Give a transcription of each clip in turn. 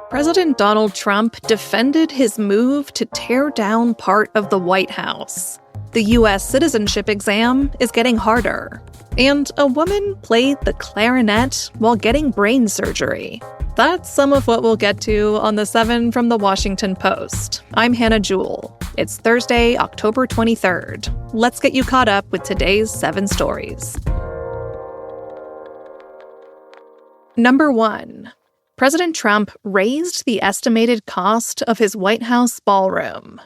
President Donald Trump defended his move to tear down part of the White House. The U.S. citizenship exam is getting harder. And a woman played the clarinet while getting brain surgery. That's some of what we'll get to on the 7 from the Washington Post. I'm Hannah Jewell. It's Thursday, October 23rd. Let's get you caught up with today's 7 stories. Number 1. President Trump raised the estimated cost of his White House ballroom.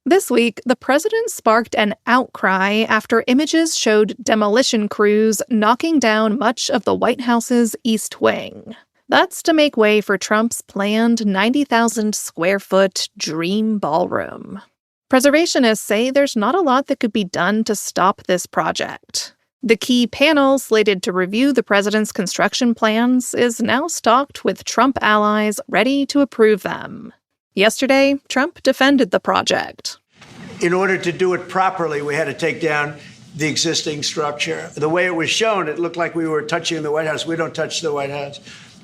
This week, the president sparked an outcry after images showed demolition crews knocking down much of the White House's East Wing. That's to make way for Trump's planned 90,000-square-foot dream ballroom. Preservationists say there's not a lot that could be done to stop this project. The key panel slated to review the president's construction plans is now stocked with Trump allies ready to approve them. Yesterday, Trump defended the project. In order to do it properly, we had to take down the existing structure. The way it was shown, it looked like we were touching the White House. We don't touch the White House.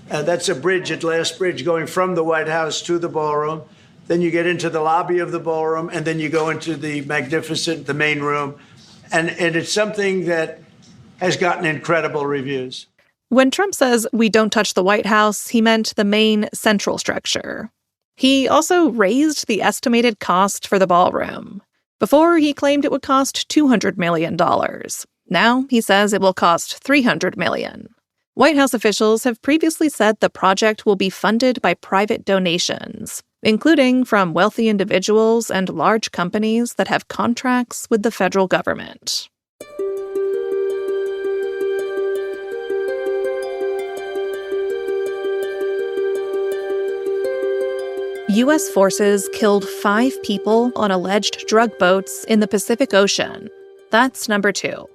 That's a bridge, a glass bridge, going from the White House to the ballroom. Then you get into the lobby of the ballroom, and then you go into the magnificent, the main room. And it's something that has gotten incredible reviews. When Trump says we don't touch the White House, he meant the main central structure. He also raised the estimated cost for the ballroom. Before, he claimed it would cost $200 million. Now, he says it will cost $300 million. White House officials have previously said the project will be funded by private donations, including from wealthy individuals and large companies that have contracts with the federal government. U.S. forces killed 5 people on alleged drug boats in the Pacific Ocean. That's number 2.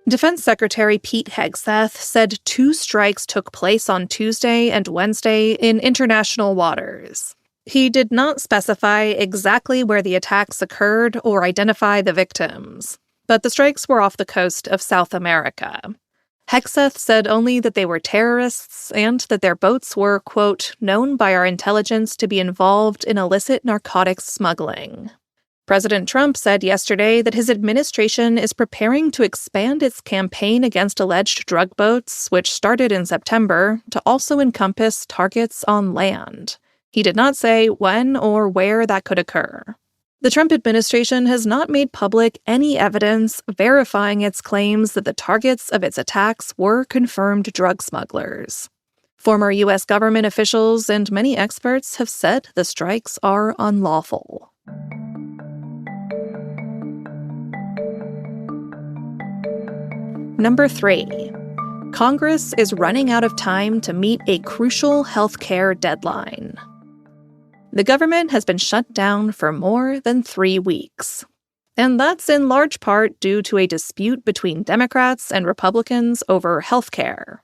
Defense Secretary Pete Hegseth said 2 strikes took place on Tuesday and Wednesday in international waters. He did not specify exactly where the attacks occurred or identify the victims, but the strikes were off the coast of South America. Hegseth said only that they were terrorists and that their boats were, quote, known by our intelligence to be involved in illicit narcotics smuggling. President Trump said yesterday that his administration is preparing to expand its campaign against alleged drug boats, which started in September, to also encompass targets on land. He did not say when or where that could occur. The Trump administration has not made public any evidence verifying its claims that the targets of its attacks were confirmed drug smugglers. Former U.S. government officials and many experts have said the strikes are unlawful. Number 3. Congress is running out of time to meet a crucial healthcare deadline. The government has been shut down for more than 3 weeks. And that's in large part due to a dispute between Democrats and Republicans over health care.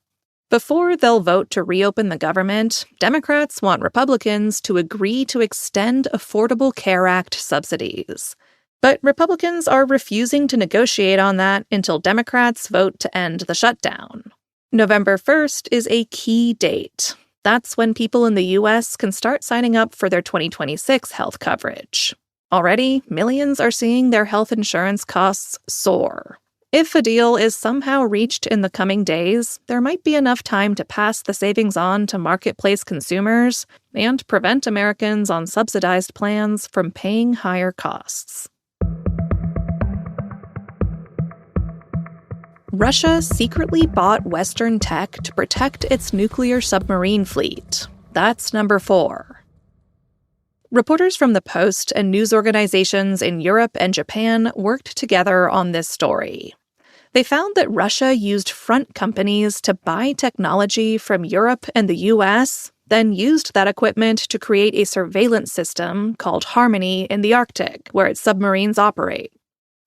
Before they'll vote to reopen the government, Democrats want Republicans to agree to extend Affordable Care Act subsidies. But Republicans are refusing to negotiate on that until Democrats vote to end the shutdown. November 1st is a key date. That's when people in the U.S. can start signing up for their 2026 health coverage. Already, millions are seeing their health insurance costs soar. If a deal is somehow reached in the coming days, there might be enough time to pass the savings on to marketplace consumers and prevent Americans on subsidized plans from paying higher costs. Russia secretly bought Western tech to protect its nuclear submarine fleet. That's number 4. Reporters from the Post and news organizations in Europe and Japan worked together on this story. They found that Russia used front companies to buy technology from Europe and the U.S., then used that equipment to create a surveillance system called Harmony in the Arctic, where its submarines operate.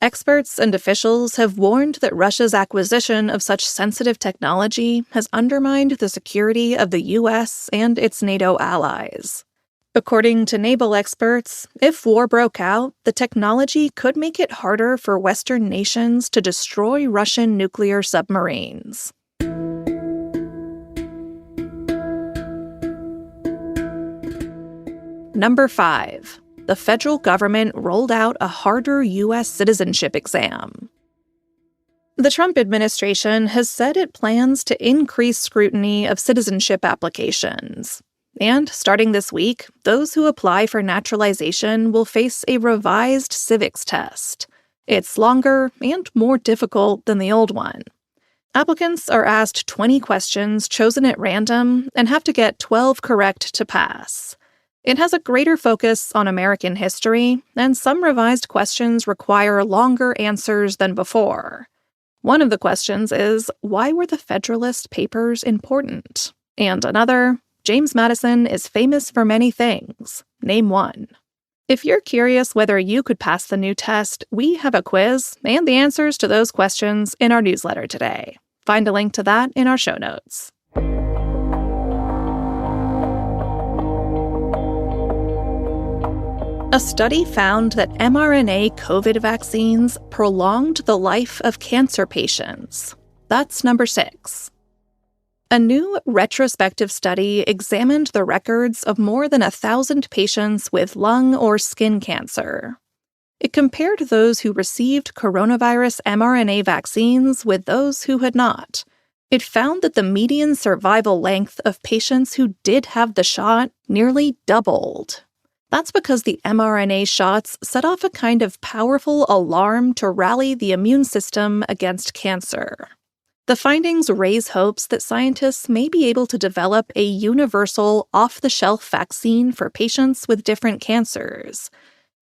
Experts and officials have warned that Russia's acquisition of such sensitive technology has undermined the security of the U.S. and its NATO allies. According to naval experts, if war broke out, the technology could make it harder for Western nations to destroy Russian nuclear submarines. Number 5. The federal government rolled out a harder U.S. citizenship exam. The Trump administration has said it plans to increase scrutiny of citizenship applications. And starting this week, those who apply for naturalization will face a revised civics test. It's longer and more difficult than the old one. Applicants are asked 20 questions chosen at random and have to get 12 correct to pass. It has a greater focus on American history, and some revised questions require longer answers than before. One of the questions is, why were the Federalist Papers important? And another, James Madison is famous for many things. Name one. If you're curious whether you could pass the new test, we have a quiz and the answers to those questions in our newsletter today. Find a link to that in our show notes. A study found that mRNA COVID vaccines prolonged the life of cancer patients. That's number 6. A new retrospective study examined the records of more than 1,000 patients with lung or skin cancer. It compared those who received coronavirus mRNA vaccines with those who had not. It found that the median survival length of patients who did have the shot nearly doubled. That's because the mRNA shots set off a kind of powerful alarm to rally the immune system against cancer. The findings raise hopes that scientists may be able to develop a universal, off-the-shelf vaccine for patients with different cancers.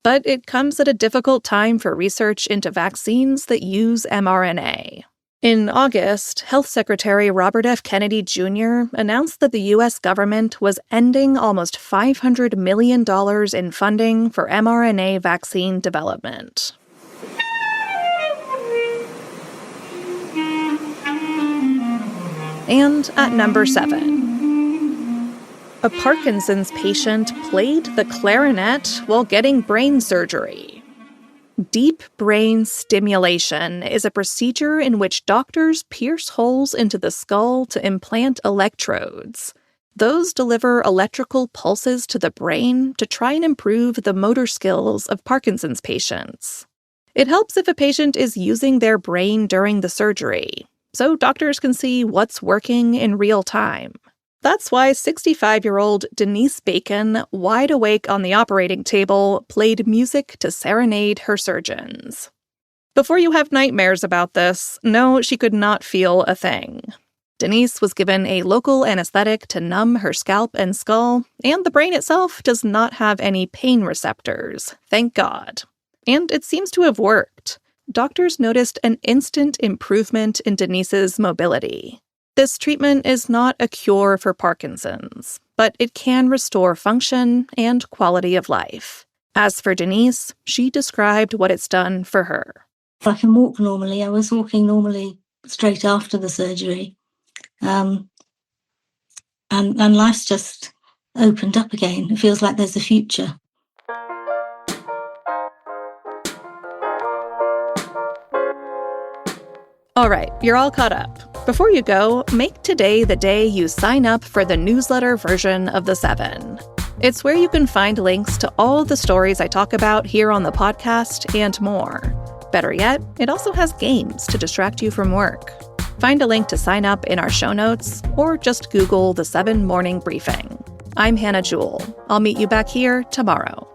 But it comes at a difficult time for research into vaccines that use mRNA. In August, Health Secretary Robert F. Kennedy Jr. announced that the U.S. government was ending almost $500 million in funding for mRNA vaccine development. And at number 7, a Parkinson's patient played the clarinet while getting brain surgery. Deep brain stimulation is a procedure in which doctors pierce holes into the skull to implant electrodes. Those deliver electrical pulses to the brain to try and improve the motor skills of Parkinson's patients. It helps if a patient is using their brain during the surgery, so doctors can see what's working in real time. That's why 65-year-old Denise Bacon, wide awake on the operating table, played music to serenade her surgeons. Before you have nightmares about this, no, she could not feel a thing. Denise was given a local anesthetic to numb her scalp and skull, and the brain itself does not have any pain receptors, thank God. And it seems to have worked. Doctors noticed an instant improvement in Denise's mobility. This treatment is not a cure for Parkinson's, but it can restore function and quality of life. As for Denise, she described what it's done for her. I can walk normally. I was walking normally straight after the surgery. And life's just opened up again. It feels like there's a future. All right, you're all caught up. Before you go, make today the day you sign up for the newsletter version of The 7. It's where you can find links to all the stories I talk about here on the podcast and more. Better yet, it also has games to distract you from work. Find a link to sign up in our show notes, or just Google The 7 Morning Briefing. I'm Hannah Jewell. I'll meet you back here tomorrow.